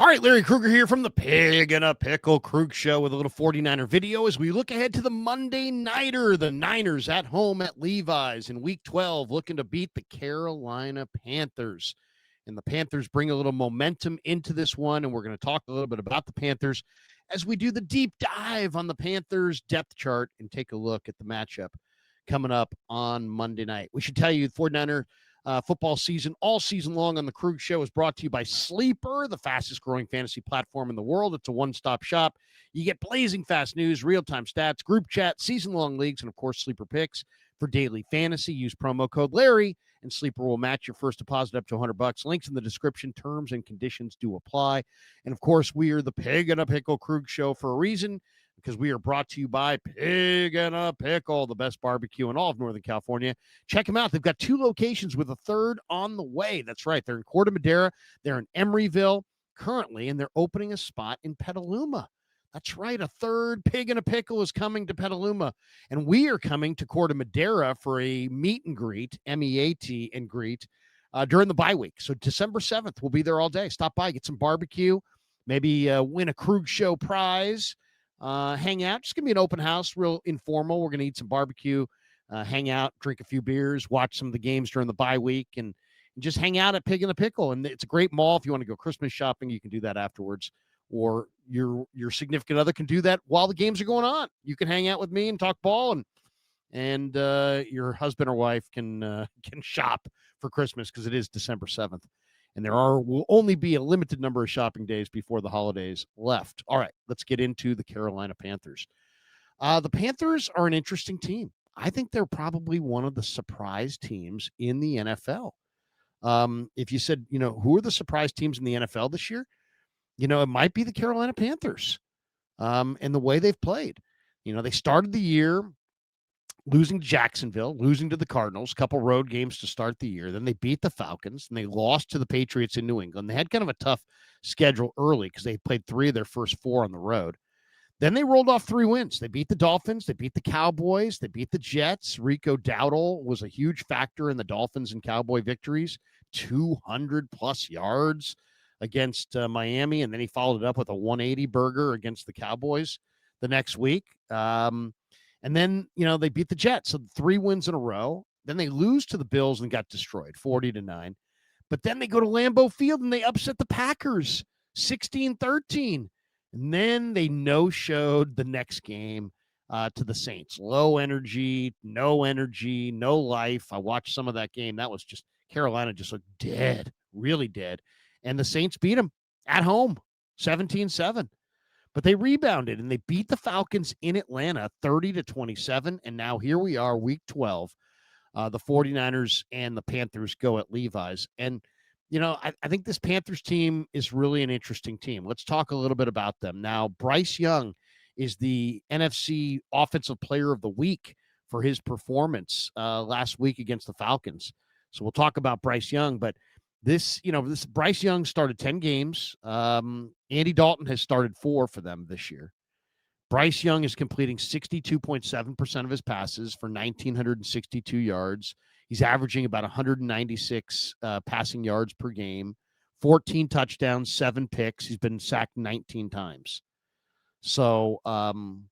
All right, Larry Krueger here from the Pig and a Pickle Krug Show with a little 49er video as we look ahead to the Monday Nighter. The Niners at home at Levi's in Week 12 looking to beat the Carolina Panthers. And the Panthers bring a little momentum into this one, and we're going to talk a little bit about the Panthers as we do the deep dive on the Panthers depth chart and take a look at the matchup coming up on Monday night. We should tell you, 49er football season all season long on the Krug Show is brought to you by Sleeper, the fastest growing fantasy platform in the world. It's a one-stop shop. You get blazing fast news, real-time stats, group chat, season-long leagues, and of course Sleeper picks for daily fantasy. Use promo code Larry and Sleeper will match your first deposit up to $100. Links in the description. Terms and conditions do apply. And of course, we are the Pig and a Pickle Krug Show for a reason, because we are brought to you by Pig and a Pickle, the best barbecue in all of Northern California. Check them out. They've got 2 locations with a third on the way. That's right. They're in Corte Madera. They're in Emeryville currently, and they're opening a spot in Petaluma. That's right. A third Pig and a Pickle is coming to Petaluma, and we are coming to Corte Madera for a meet and greet, MEAT and greet, during the bye week. So December 7th, we'll be there all day. Stop by, get some barbecue, maybe win a Krug Show prize. Hang out. Just give me an open house, real informal. We're going to eat some barbecue, hang out, drink a few beers, watch some of the games during the bye week, and just hang out at Pig and a Pickle. And it's a great mall. If you want to go Christmas shopping, you can do that afterwards. Or your significant other can do that while the games are going on. You can hang out with me and talk ball, and your husband or wife can shop for Christmas because it is December 7th. And will only be a limited number of shopping days before the holidays left. All right, let's get into the Carolina Panthers. The Panthers are an interesting team. I think they're probably one of the surprise teams in the NFL. If you said, who are the surprise teams in the NFL this year? It might be the Carolina Panthers and the way they've played. They started the year losing to Jacksonville, losing to the Cardinals, a couple road games to start the year. Then they beat the Falcons, and they lost to the Patriots in New England. They had kind of a tough schedule early because they played 3 of their first 4 on the road. Then they rolled off 3 wins. They beat the Dolphins, they beat the Cowboys, they beat the Jets. Rico Dowdle was a huge factor in the Dolphins and Cowboy victories, 200-plus yards against Miami, and then he followed it up with a 180 burger against the Cowboys the next week. And then, they beat the Jets. So 3 wins in a row. Then they lose to the Bills and got destroyed 40-9. But then they go to Lambeau Field and they upset the Packers 16-13. And then they no-showed the next game to the Saints. Low energy, no life. I watched some of that game. That was just, Carolina just looked dead, really dead. And the Saints beat them at home 17-7. But they rebounded and they beat the Falcons in Atlanta 30-27. And now here we are, week 12. The 49ers and the Panthers go at Levi's. And, I think this Panthers team is really an interesting team. Let's talk a little bit about them. Now, Bryce Young is the NFC Offensive Player of the Week for his performance last week against the Falcons. So we'll talk about Bryce Young, but this Bryce Young started 10 games. Andy Dalton has started 4 for them this year. Bryce Young is completing 62.7% of his passes for 1,962 yards. He's averaging about 196 passing yards per game, 14 touchdowns, 7 picks. He's been sacked 19 times. So, and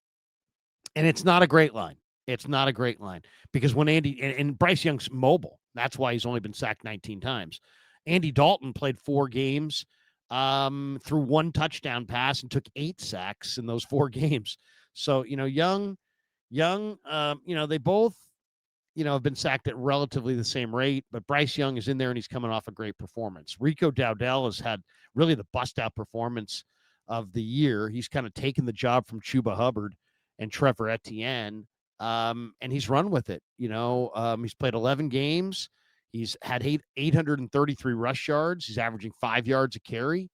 it's not a great line. It's not a great line because when and Bryce Young's mobile, that's why he's only been sacked 19 times. Andy Dalton played 4 games, threw 1 touchdown pass and took 8 sacks in those 4 games. So, Young, they both, have been sacked at relatively the same rate, but Bryce Young is in there and he's coming off a great performance. Rico Dowdle has had really the bust-out performance of the year. He's kind of taken the job from Chuba Hubbard and Trevor Etienne, and he's run with it. He's played 11 games. He's had 833 rush yards. He's averaging 5 yards a carry,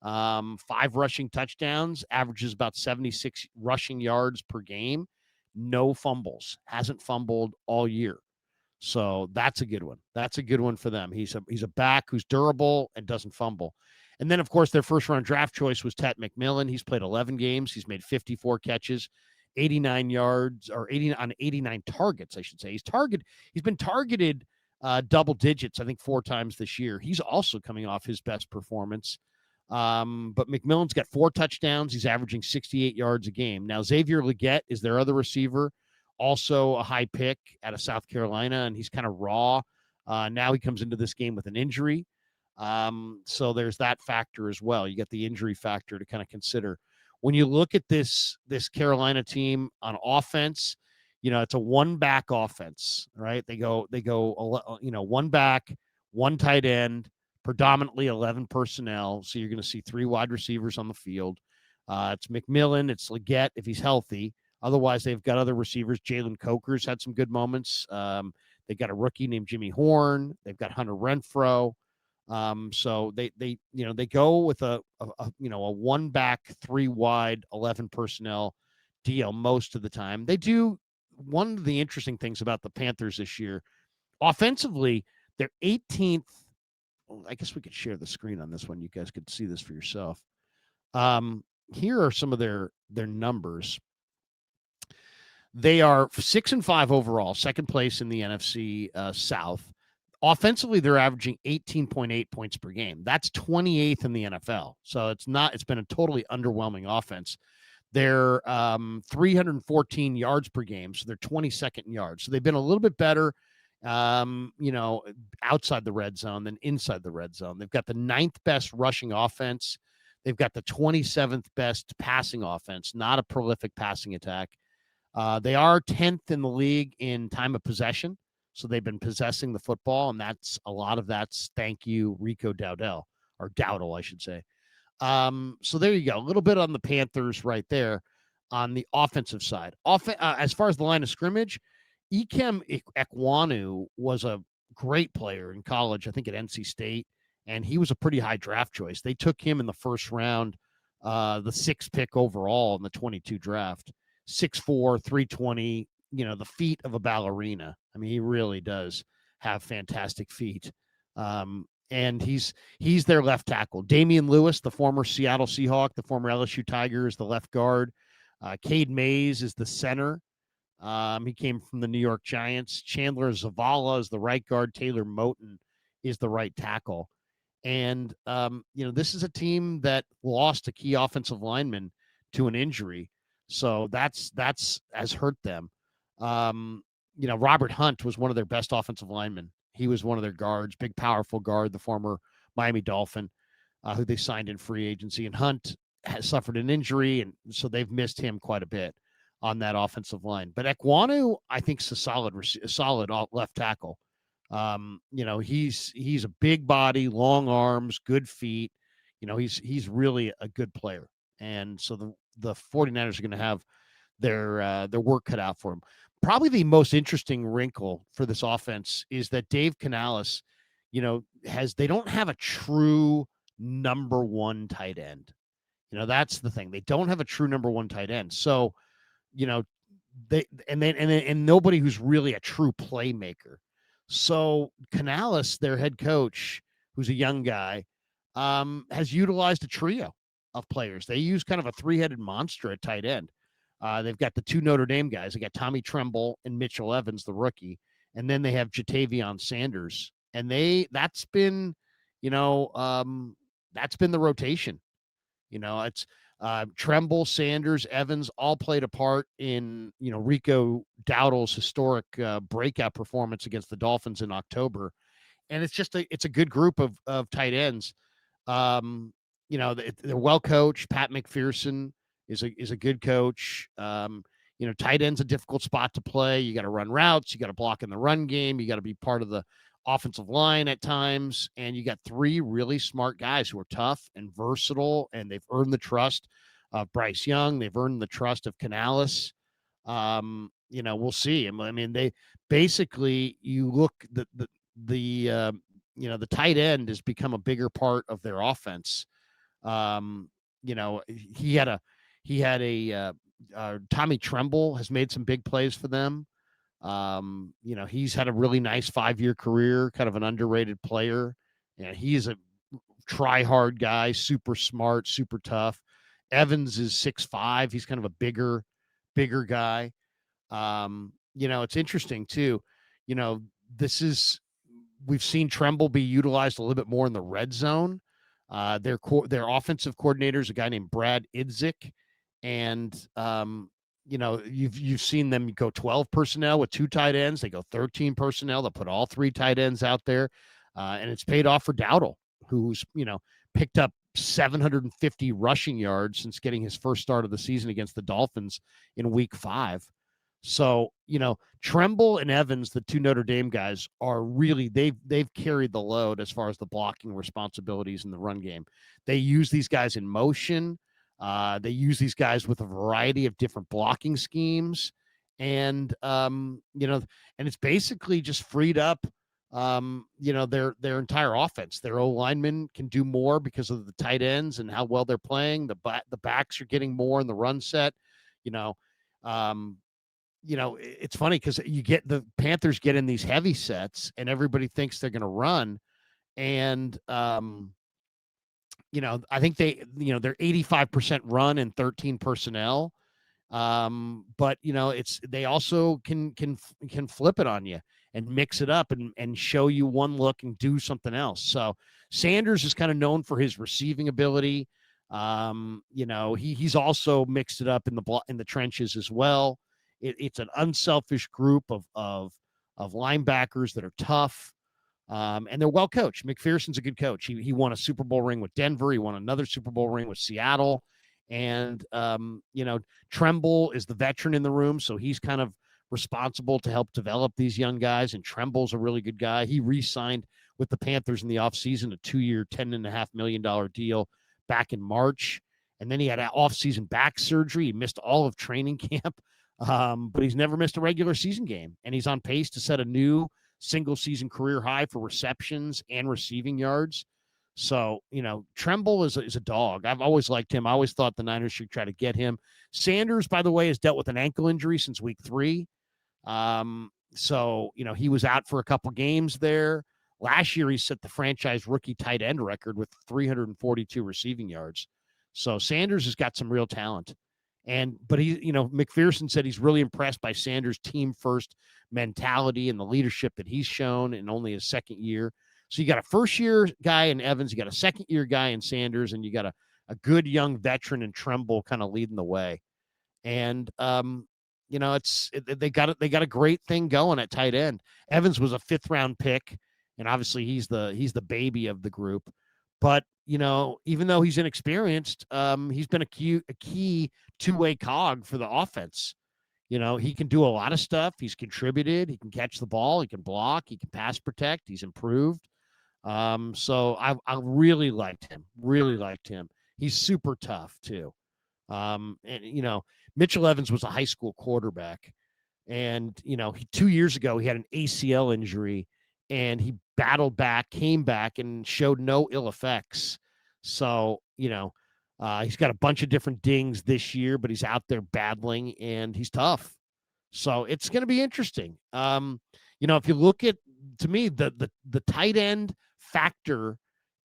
5 rushing touchdowns, averages about 76 rushing yards per game. No fumbles, hasn't fumbled all year. So that's a good one. That's a good one for them. He's a back who's durable and doesn't fumble. And then, of course, their first-round draft choice was Tet McMillan. He's played 11 games. He's made 54 catches, 89 yards, or 89 targets, I should say. He's been targeted double digits, I think, 4 times this year. He's also coming off his best performance But McMillan's got 4 touchdowns. He's averaging 68 yards a game. Now, Xavier Legette is their other receiver, also a high pick out of South Carolina, and he's kind of raw. Now he comes into this game with an injury. So there's that factor as well. You get the injury factor to kind of consider. When you look at this Carolina team on offense, it's a one back offense, right? They go, one back, one tight end, predominantly 11 personnel. So you're going to see 3 wide receivers on the field. It's McMillan, it's Legette if he's healthy. Otherwise, they've got other receivers. Jalen Coker's had some good moments. They've got a rookie named Jimmy Horn. They've got Hunter Renfro. So they go with a one back, 3 wide, 11 personnel deal most of the time. They do. One of the interesting things about the Panthers this year, offensively, they're 18th. I guess we could share the screen on this one. You guys could see this for yourself. Here are some of their numbers. They are 6-5 overall, second place in the NFC South. Offensively, they're averaging 18.8 points per game. That's 28th in the NFL. So it's been a totally underwhelming offense. They're 314 yards per game. So they're 22nd in yards. So they've been a little bit better, outside the red zone than inside the red zone. They've got the 9th best rushing offense. They've got the 27th best passing offense, not a prolific passing attack. They are 10th in the league in time of possession. So they've been possessing the football, and that's a lot of that's thank you, Rico Dowdle, or Dowdle, I should say. So there you go. A little bit on the Panthers right there on the offensive side. As far as the line of scrimmage, Ikem Ekwonu was a great player in college, I think at NC State, and he was a pretty high draft choice. They took him in the first round, the 6th pick overall in the 22 draft. 6'4", 320, the feet of a ballerina. I mean, he really does have fantastic feet. And he's their left tackle. Damian Lewis, the former Seattle Seahawk, the former LSU Tiger, is the left guard. Cade Mays is the center. He came from the New York Giants. Chandler Zavala is the right guard. Taylor Moton is the right tackle. And, this is a team that lost a key offensive lineman to an injury. So that's has hurt them. Robert Hunt was one of their best offensive linemen. He was one of their guards, big, powerful guard, the former Miami Dolphin, who they signed in free agency. And Hunt has suffered an injury, and so they've missed him quite a bit on that offensive line. But Ekwonu, I think, is a solid left tackle. He's a big body, long arms, good feet. He's really a good player. And so the 49ers are going to have their work cut out for him. Probably the most interesting wrinkle for this offense is that Dave Canales, they don't have a true number 1 tight end. That's the thing. They don't have a true number 1 tight end. So, and nobody who's really a true playmaker. So Canales, their head coach, who's a young guy, has utilized a trio of players. They use kind of a 3-headed monster at tight end. They've got the 2 Notre Dame guys. They got Tommy Tremble and Mitchell Evans, the rookie. And then they have Jatavion Sanders. And that's been the rotation. It's Tremble, Sanders, Evans all played a part in, Rico Dowdle's historic breakout performance against the Dolphins in October. And it's just it's a good group of tight ends. They're well coached. Pat McPherson is a good coach. Tight end's a difficult spot to play. You got to run routes. You got to block in the run game. You got to be part of the offensive line at times. And you got 3 really smart guys who are tough and versatile, and they've earned the trust of Bryce Young. They've earned the trust of Canales. We'll see. I mean, they basically, you look the tight end has become a bigger part of their offense. He had a Tommy Tremble has made some big plays for them. He's had a really nice 5-year career, kind of an underrated player. And he is a try-hard guy, super smart, super tough. Evans is 6'5". He's kind of a bigger guy. It's interesting too. We've seen Tremble be utilized a little bit more in the red zone. Their offensive coordinator is a guy named Brad Idzik, and you've seen them go 12 personnel with 2 tight ends. They go 13 personnel. They'll put all 3 tight ends out there, and it's paid off for Dowdle, who's picked up 750 rushing yards since getting his first start of the season against the Dolphins in Week 5. So, Tremble and Evans, the 2 Notre Dame guys, are really they've carried the load as far as the blocking responsibilities in the run game. They use these guys in motion. They use these guys with a variety of different blocking schemes, and and it's basically just freed up their entire offense. Their O linemen can do more because of the tight ends and how well they're playing. The backs are getting more in the run set. Um, it's funny because you get the Panthers get in these heavy sets and everybody thinks they're going to run. And, I think they're 85% run and 13 personnel. But they also can flip it on you and mix it up and show you one look and do something else. So Sanders is kind of known for his receiving ability. He's also mixed it up in the trenches as well. It's an unselfish group of linebackers that are tough. And they're well coached. McPherson's a good coach. He won a Super Bowl ring with Denver. He won another Super Bowl ring with Seattle. And, Tremble is the veteran in the room. So he's kind of responsible to help develop these young guys. And Tremble's a really good guy. He re-signed with the Panthers in the offseason, a 2-year, $10.5 million deal back in March. And then he had an offseason back surgery. He missed all of training camp, but he's never missed a regular season game. And he's on pace to set a new single season career high for receptions and receiving yards. So, Tremble is a dog. I've always liked him. I always thought the Niners should try to get him. Sanders, by the way, has dealt with an ankle injury since Week 3. So, he was out for a couple games there. Last year, he set the franchise rookie tight end record with 342 receiving yards. So Sanders has got some real talent. But McPherson said he's really impressed by Sanders' team first mentality and the leadership that he's shown in only his second year. So you got a first year guy in Evans, you got a second year guy in Sanders, and you got a good young veteran in Tremble kind of leading the way. And they got a great thing going at tight end. Evans was a 5th round pick, and obviously he's the baby of the group. But even though he's inexperienced, he's been a key two-way cog for the offense. He can do a lot of stuff. He's contributed. He can catch the ball. He can block. He can pass protect. He's improved. So I really liked him. Really liked him. He's super tough too. And Mitchell Evans was a high school quarterback, and 2 years ago he had an ACL injury, and he battled back, came back, and showed no ill effects. So he's got a bunch of different dings this year, but he's out there battling, and he's tough. So it's going to be interesting. If you look at, to me, the tight end factor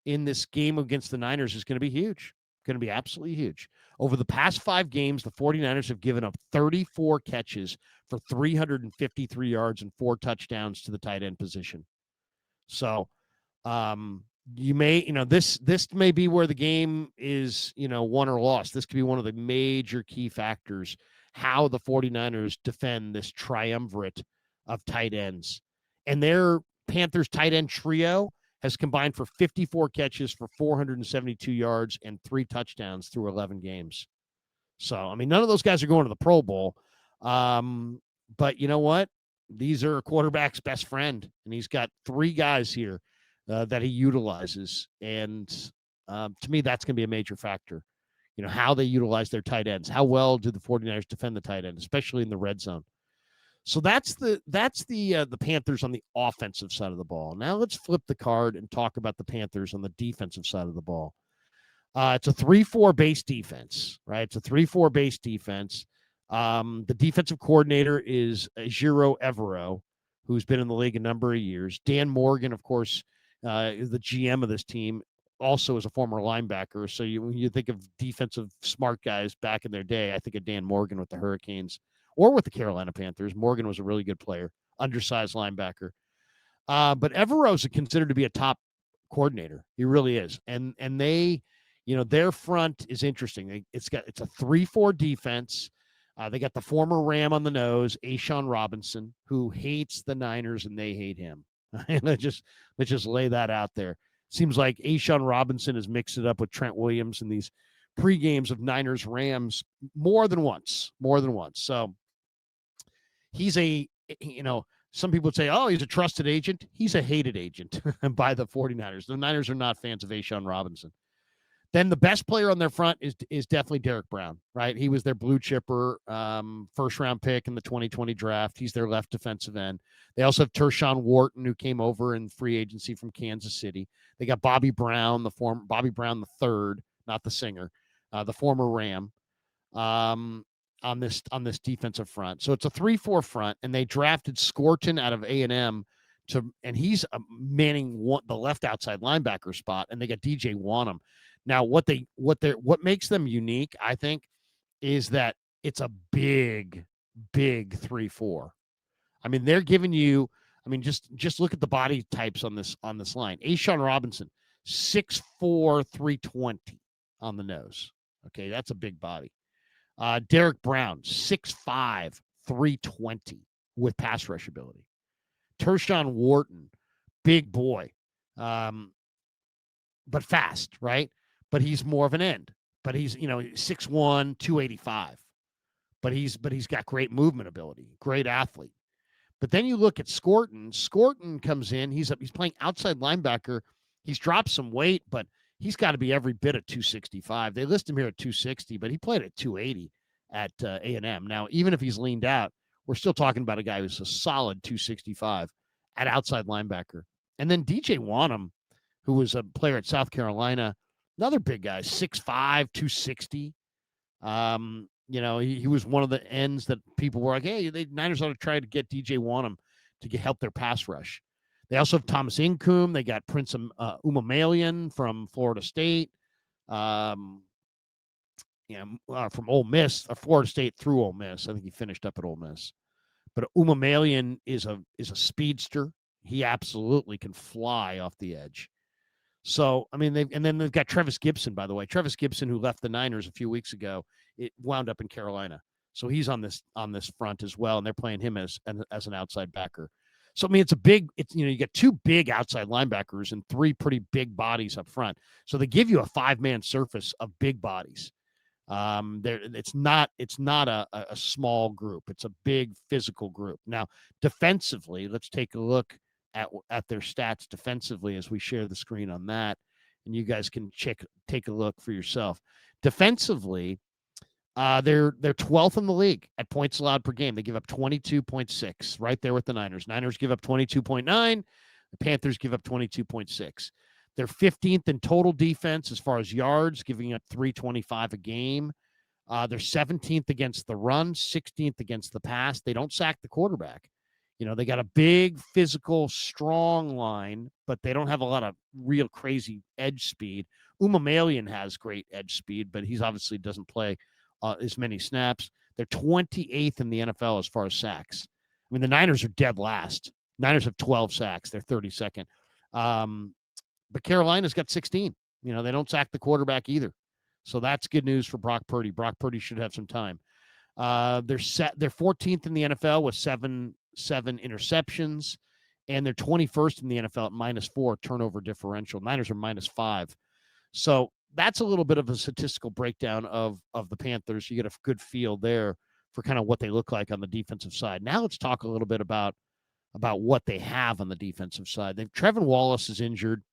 in this game against the Niners is going to be huge. Going to be absolutely huge. Over the past 5 games, the 49ers have given up 34 catches for 353 yards and 4 touchdowns to the tight end position. So you may, this may be where the game is, won or lost. This could be one of the major key factors, how the 49ers defend this triumvirate of tight ends. And their Panthers tight end trio has combined for 54 catches for 472 yards and 3 touchdowns through 11 games. So, none of those guys are going to the Pro Bowl. But you know what? These are a quarterback's best friend, and he's got 3 guys here that he utilizes. And to me, that's going to be a major factor. How they utilize their tight ends. How well do the 49ers defend the tight end, especially in the red zone? So that's the Panthers on the offensive side of the ball. Now let's flip the card and talk about the Panthers on the defensive side of the ball. It's a 3-4 base defense, right? It's a 3-4 base defense. The defensive coordinator is Jiro Evero, who's been in the league a number of years. Dan Morgan, of course, is the GM of this team, also is a former linebacker. So when you think of defensive smart guys back in their day, I think of Dan Morgan with the Hurricanes or with the Carolina Panthers. Morgan was a really good player, undersized linebacker. But Evero is considered to be a top coordinator. He really is. And they, their front is interesting. It's a 3-4 defense. They got the former Ram on the nose, Ashawn Robinson, who hates the Niners and they hate him. let's just lay that out there. Seems like Ashawn Robinson has mixed it up with Trent Williams in these pre-games of Niners Rams more than once. So he's some people would say, oh, he's a trusted agent. He's a hated agent by the 49ers. The Niners are not fans of Ashawn Robinson. Then the best player on their front is definitely Derek Brown, right? He was their blue chipper, first-round pick in the 2020 draft. He's their left defensive end. They also have Tershawn Wharton, who came over in free agency from Kansas City. They got Bobby Brown, Bobby Brown the third, not the singer, the former Ram, on this defensive front. So it's a 3-4 front, and they drafted Scorton out of A&M and he's manning the left outside linebacker spot, and they got DJ Wanham. Now, what makes them unique, I think, is that it's a big 3-4. I mean, they're giving you. I mean, just look at the body types on this line. Ashawn Robinson, 6'4", 320 on the nose. Okay, that's a big body. Derek Brown, 6'5", 320 with pass rush ability. Tershawn Wharton, big boy, but fast, right? But he's more of an end. But he's 6'1", 285. But he's got great movement ability, great athlete. But then you look at Scorton. Scorton comes in. He's playing outside linebacker. He's dropped some weight, but he's got to be every bit at 265. They list him here at 260, but he played at 280 at A&M. Now, even if he's leaned out, we're still talking about a guy who's a solid 265 at outside linebacker. And then DJ Wanham, who was a player at South Carolina, another big guy, 6'5", 260. He was one of the ends that people were like, hey, the Niners ought to try to get DJ Wanham to help their pass rush. They also have Thomas Incoom. They got Prince Umamalian from Florida State. From Ole Miss, Florida State through Ole Miss. I think he finished up at Ole Miss. But Umamalian is a speedster. He absolutely can fly off the edge. So, I mean, then they've got Trevis Gibson, by the way. Trevis Gibson, who left the Niners a few weeks ago, it wound up in Carolina. So he's on this front as well, and they're playing him as an outside backer. So, I mean, you got two big outside linebackers and three pretty big bodies up front. So they give you a 5-man surface of big bodies. It's not a small group. It's a big physical group. Now, defensively, let's take a look at their stats defensively as we share the screen on that, and you guys can take a look for yourself. Defensively, they're 12th in the league at points allowed per game. They give up 22.6, right there with the Niners. Niners give up 22.9. The Panthers give up 22.6. They're 15th in total defense as far as yards, giving up 325 a game. They're 17th against the run, 16th against the pass. They don't sack the quarterback. They got a big, physical, strong line, but they don't have a lot of real crazy edge speed. Umamalian has great edge speed, but he's obviously doesn't play as many snaps. They're 28th in the NFL as far as sacks. I mean, the Niners are dead last. Niners have 12 sacks. They're 32nd. But Carolina's got 16. They don't sack the quarterback either. So that's good news for Brock Purdy. Brock Purdy should have some time. They're 14th in the NFL with seven interceptions, and they're 21st in the NFL at -4 turnover differential. Niners are -5. So that's a little bit of a statistical breakdown of the Panthers. You get a good feel there for kind of what they look like on the defensive side. Now let's talk a little bit about what they have on the defensive side. Trevin Wallace is injured.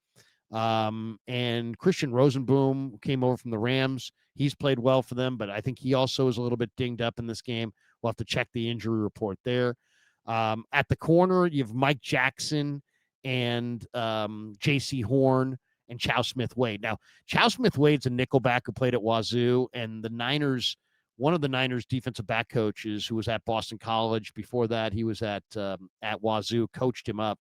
And Christian Rosenboom came over from the Rams. He's played well for them, but I think he also is a little bit dinged up in this game. We'll have to check the injury report there. At the corner, you have Mike Jackson and J.C. Horn and Chow Smith-Wade. Now, Chow Smith-Wade's a nickelback who played at Wazoo, and one of the Niners defensive back coaches who was at Boston College before that, he was at Wazoo, coached him up.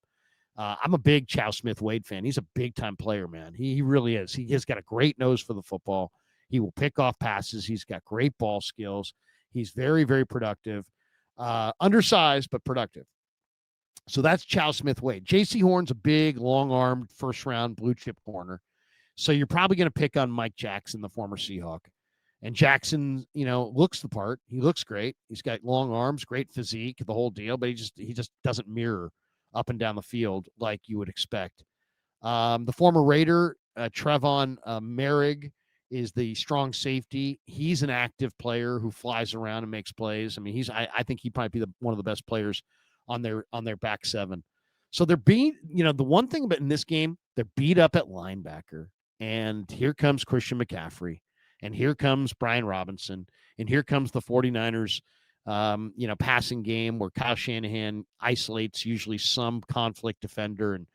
I'm a big Chow Smith-Wade fan. He's a big-time player, man. He really is. He has got a great nose for the football. He will pick off passes. He's got great ball skills. He's very, very productive. Undersized, but productive. So that's Chow Smith Wade. J.C. Horn's a big, long-armed, first-round blue chip corner. So you're probably going to pick on Mike Jackson, the former Seahawk. And Jackson, looks the part. He looks great. He's got long arms, great physique, the whole deal. But he just doesn't mirror up and down the field like you would expect. The former Raider, Trevon Merrick, is the strong safety. He's an active player who flies around and makes plays. I mean, I think he might be one of the best players on their back seven. So they're being, the one thing about in this game, they're beat up at linebacker. And here comes Christian McCaffrey. And here comes Brian Robinson. And here comes the 49ers, passing game where Kyle Shanahan isolates usually some conflict defender and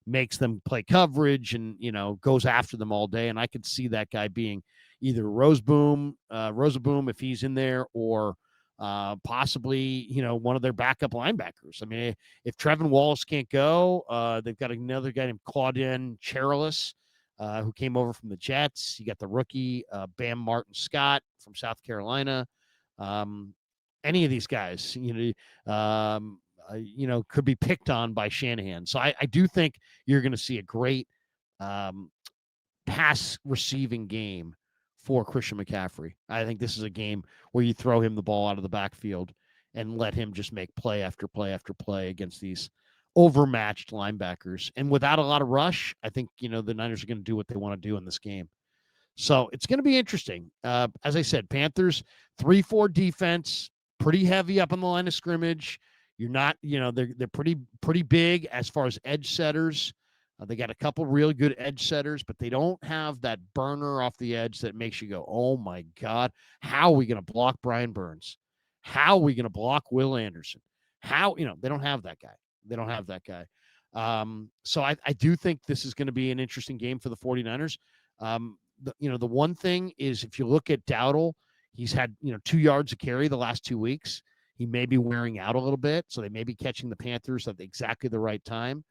makes them play coverage and, goes after them all day. And I could see that guy being either Rosaboom if he's in there, or possibly, one of their backup linebackers. I mean, if Trevin Wallace can't go, they've got another guy named Claudin Cherilus, who came over from the Jets. You got the rookie, Bam Martin Scott from South Carolina. Any of these guys, could be picked on by Shanahan. So I do think you're going to see a great pass receiving game for Christian McCaffrey. I think this is a game where you throw him the ball out of the backfield and let him just make play after play after play against these overmatched linebackers. And without a lot of rush, I think, the Niners are going to do what they want to do in this game. So it's going to be interesting. As I said, Panthers 3-4 defense, pretty heavy up on the line of scrimmage. You're not, they're pretty big as far as edge setters. They got a couple really good edge setters, but they don't have that burner off the edge that makes you go, oh my God, how are we going to block Brian Burns? How are we going to block Will Anderson? How, they don't have that guy. They don't have that guy. So I do think this is going to be an interesting game for the 49ers. The one thing is, if you look at Dowdle, he's had, 2 yards of carry the last 2 weeks. He may be wearing out a little bit, so they may be catching the Panthers at exactly the right time.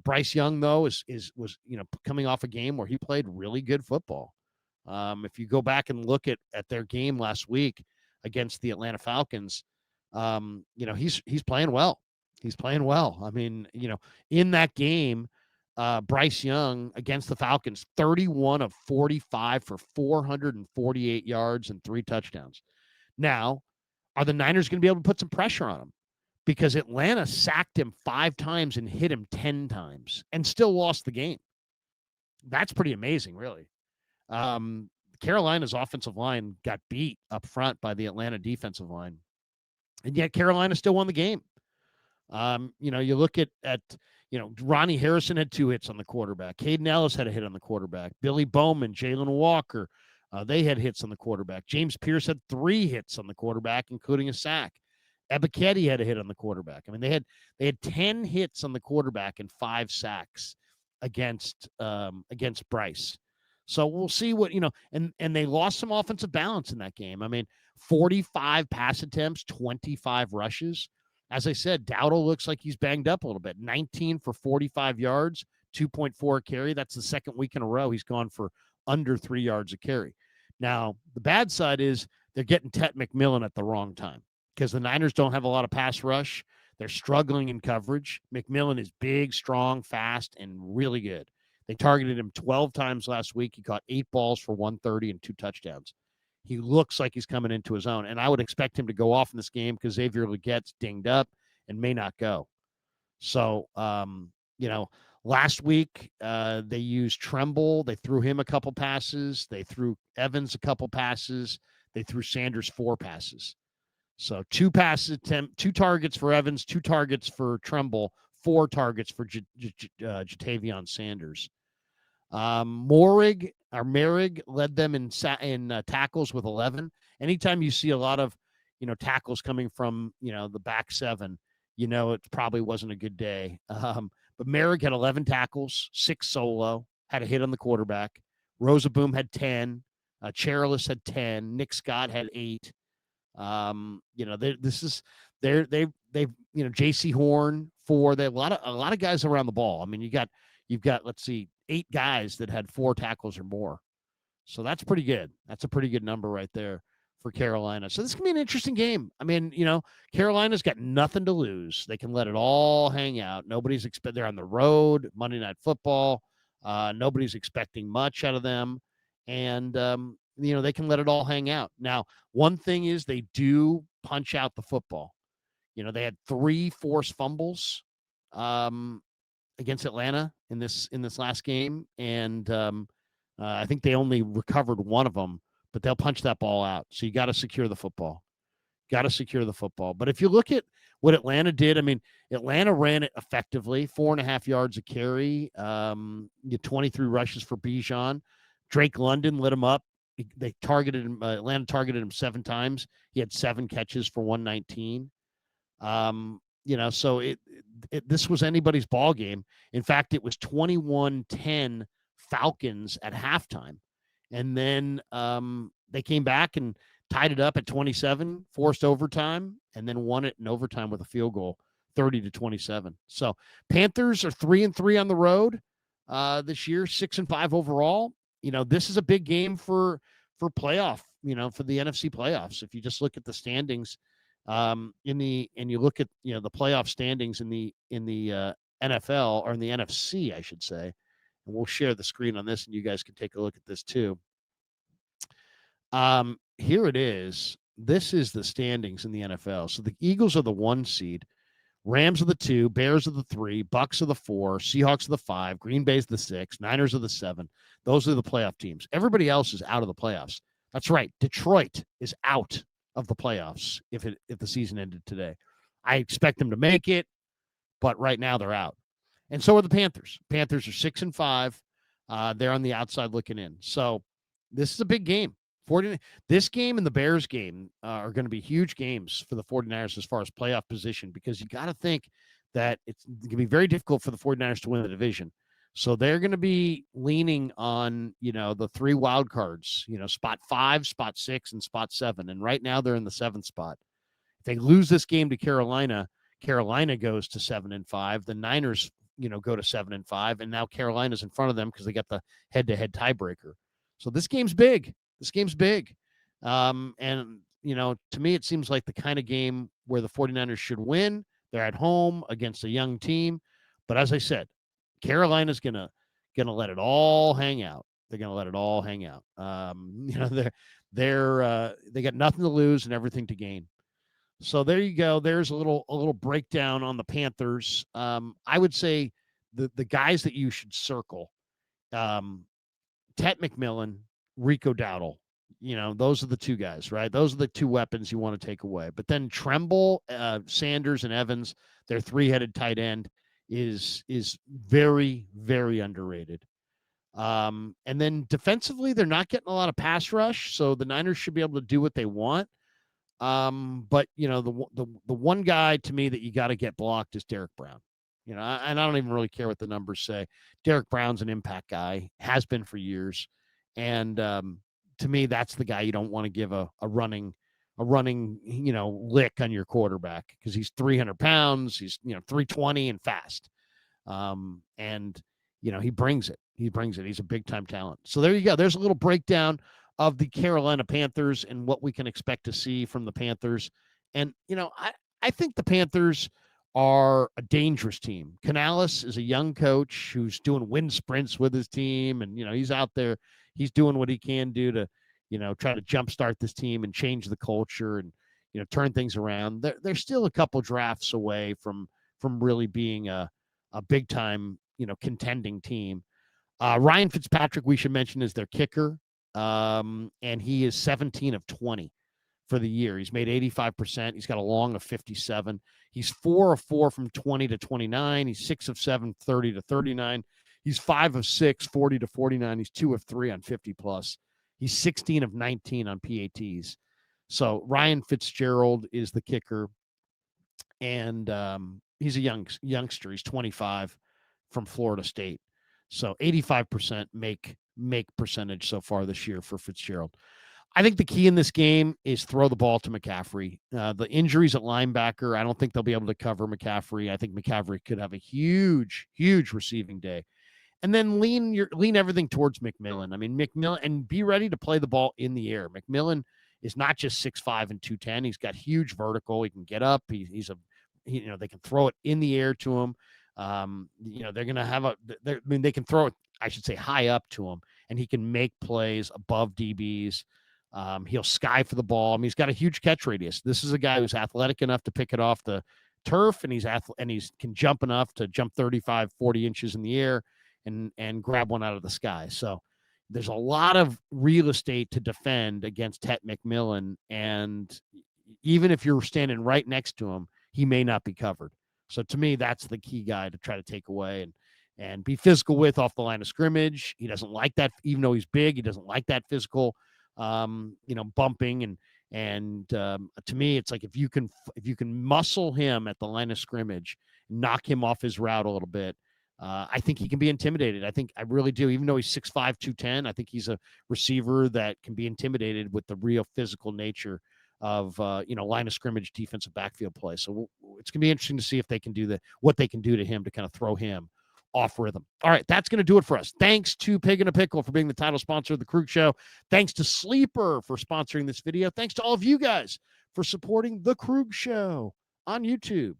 Bryce Young, though, was coming off a game where he played really good football. If you go back and look at their game last week against the Atlanta Falcons, he's playing well. He's playing well. I mean, in that game, Bryce Young against the Falcons, 31 of 45 for 448 yards and 3 touchdowns. Now, are the Niners going to be able to put some pressure on him? Because Atlanta sacked him 5 times and hit him 10 times and still lost the game. That's pretty amazing, really. Carolina's offensive line got beat up front by the Atlanta defensive line. And yet Carolina still won the game. You look at Ronnie Harrison had 2 hits on the quarterback. Caden Ellis had a hit on the quarterback. Billy Bowman, Jalen Walker, they had hits on the quarterback. James Pierce had 3 hits on the quarterback, including a sack. Ebiketie had a hit on the quarterback. I mean, they had 10 hits on the quarterback and 5 sacks against Bryce. So we'll see what, and they lost some offensive balance in that game. I mean, 45 pass attempts, 25 rushes. As I said, Dowdle looks like he's banged up a little bit. 19 for 45 yards, 2.4 carry. That's the second week in a row he's gone for under 3 yards a carry. Now, the bad side is they're getting Tet McMillan at the wrong time, because the Niners don't have a lot of pass rush. They're struggling in coverage. McMillan is big, strong, fast, and really good. They targeted him 12 times last week. He caught 8 balls for 130 and 2 touchdowns. He looks like he's coming into his own, and I would expect him to go off in this game because Xavier Legette's dinged up and may not go. So, last week they used Tremble. They threw him a couple passes. They threw Evans a couple passes. They threw Sanders 4 passes. So 2 targets for Evans, 2 targets for Tremble, 4 targets for Jatavion Sanders. Merrick led them in tackles with 11. Anytime you see a lot of, tackles coming from, the back 7, it probably wasn't a good day. But Merrick had 11 tackles, 6 solo, had a hit on the quarterback. Rosaboom had 10. Cherilus had 10. Nick Scott had 8. They've J.C. Horn 4. They have a lot of guys around the ball. I mean, you've got let's see, 8 guys that had 4 tackles or more. So that's pretty good. That's a pretty good number right there for Carolina. So this can be an interesting game. I mean, Carolina's got nothing to lose. They can let it all hang out. Nobody's they're on the road, Monday Night Football. Nobody's expecting much out of them. And, they can let it all hang out. Now, one thing is they do punch out the football. They had 3 forced fumbles against Atlanta in this last game. And I think they only recovered one of them, but they'll punch that ball out. So you got to secure the football. But if you look at what Atlanta did, I mean, Atlanta ran it effectively, 4.5 yards a carry, 23 rushes for Bijan. Drake London lit him up. They targeted him. Atlanta targeted him 7 times. He had 7 catches for 119. So this was anybody's ball game. In fact, it was 21-10 Falcons at halftime. And then they came back and tied it up at 27, forced overtime, and then won it in overtime with a field goal, 30-27. So Panthers are 3-3 on the road this year, 6-5 overall. This is a big game for playoff, for the NFC playoffs. If you just look at the standings and you look at, the playoff standings in the NFL, or in the NFC, I should say, and we'll share the screen on this and you guys can take a look at this too. Here it is. This is the standings in the NFL. So the Eagles are the 1 seed, Rams are the 2, Bears are the 3, Bucks are the 4, Seahawks are the 5, Green Bay's the 6, Niners are the 7. Those are the playoff teams. Everybody else is out of the playoffs. That's right. Detroit is out of the playoffs if the season ended today. I expect them to make it, but right now they're out. And so are the Panthers. Panthers are 6-5. They're on the outside looking in. So this is a big game. This game and the Bears game are going to be huge games for the 49ers as far as playoff position, because you got to think that it's going to be very difficult for the 49ers to win the division. So they're going to be leaning on, the 3 wild cards, spot 5, spot 6, and spot 7. And right now they're in the 7th spot. If they lose this game to Carolina goes to 7-5. The Niners, go to 7-5. And now Carolina's in front of them because they got the head-to-head tiebreaker. So this game's big. And, to me, it seems like the kind of game where the 49ers should win. They're at home against a young team. But as I said, Carolina's gonna let it all hang out. They're gonna let it all hang out. They got nothing to lose and everything to gain. So there you go. There's a little breakdown on the Panthers. I would say the guys that you should circle, Tet McMillan, Rico Dowdle. Those are the 2 guys, right? Those are the 2 weapons you want to take away. But then Tremble, Sanders, and Evans, their 3-headed tight end, is very, very underrated. And then defensively, they're not getting a lot of pass rush, so the Niners should be able to do what they want. But the one guy to me that you got to get blocked is Derek Brown. And I don't even really care what the numbers say. Derek Brown's an impact guy, has been for years, and to me, that's the guy you don't want to give a running lick on your quarterback, because he's 300 pounds, he's 320 and fast, and he brings it. He's a big time talent. So there you go. There's a little breakdown of the Carolina Panthers and what we can expect to see from the Panthers. And I think the Panthers are a dangerous team. Canales is a young coach who's doing wind sprints with his team, and he's out there. He's doing what he can do to, try to jumpstart this team and change the culture and, turn things around. They're still a couple drafts away from really being a big time, contending team. Ryan Fitzpatrick, we should mention, is their kicker. And he is 17 of 20 for the year. He's made 85%. He's got a long of 57. He's 4 of 4 from 20 to 29. He's 6 of 7, 30 to 39. He's 5 of 6, 40 to 49. He's 2 of 3 on 50 plus. He's 16 of 19 on PATs. So Ryan Fitzgerald is the kicker. And he's a youngster. He's 25 from Florida State. So 85% make percentage so far this year for Fitzgerald. I think the key in this game is throw the ball to McCaffrey. The injuries at linebacker, I don't think they'll be able to cover McCaffrey. I think McCaffrey could have a huge, huge receiving day. And then lean everything towards McMillan. I mean, McMillan, and be ready to play the ball in the air. McMillan is not just 6'5" and 210. He's got huge vertical. He can get up. They can throw it in the air to him. They're going to have they can throw it, I should say, high up to him, and he can make plays above DBs. He'll sky for the ball. I mean, he's got a huge catch radius. This is a guy who's athletic enough to pick it off the turf, and he's can jump enough to jump 35, 40 inches in the air and grab one out of the sky. So there's a lot of real estate to defend against Tet McMillan, and even if you're standing right next to him, he may not be covered. So to me, that's the key guy to try to take away and be physical with off the line of scrimmage. He doesn't like that, even though he's big. He doesn't like that physical, bumping and to me, it's like if you can muscle him at the line of scrimmage, knock him off his route a little bit. I think he can be intimidated. I really do. Even though he's 6'5", 210, I think he's a receiver that can be intimidated with the real physical nature of line of scrimmage defensive backfield play. So it's gonna be interesting to see if they can do what they can do to him to kind of throw him off rhythm. All right, that's gonna do it for us. Thanks to Pig and a Pickle for being the title sponsor of the Krug Show. Thanks to Sleeper for sponsoring this video. Thanks to all of you guys for supporting the Krug Show on YouTube.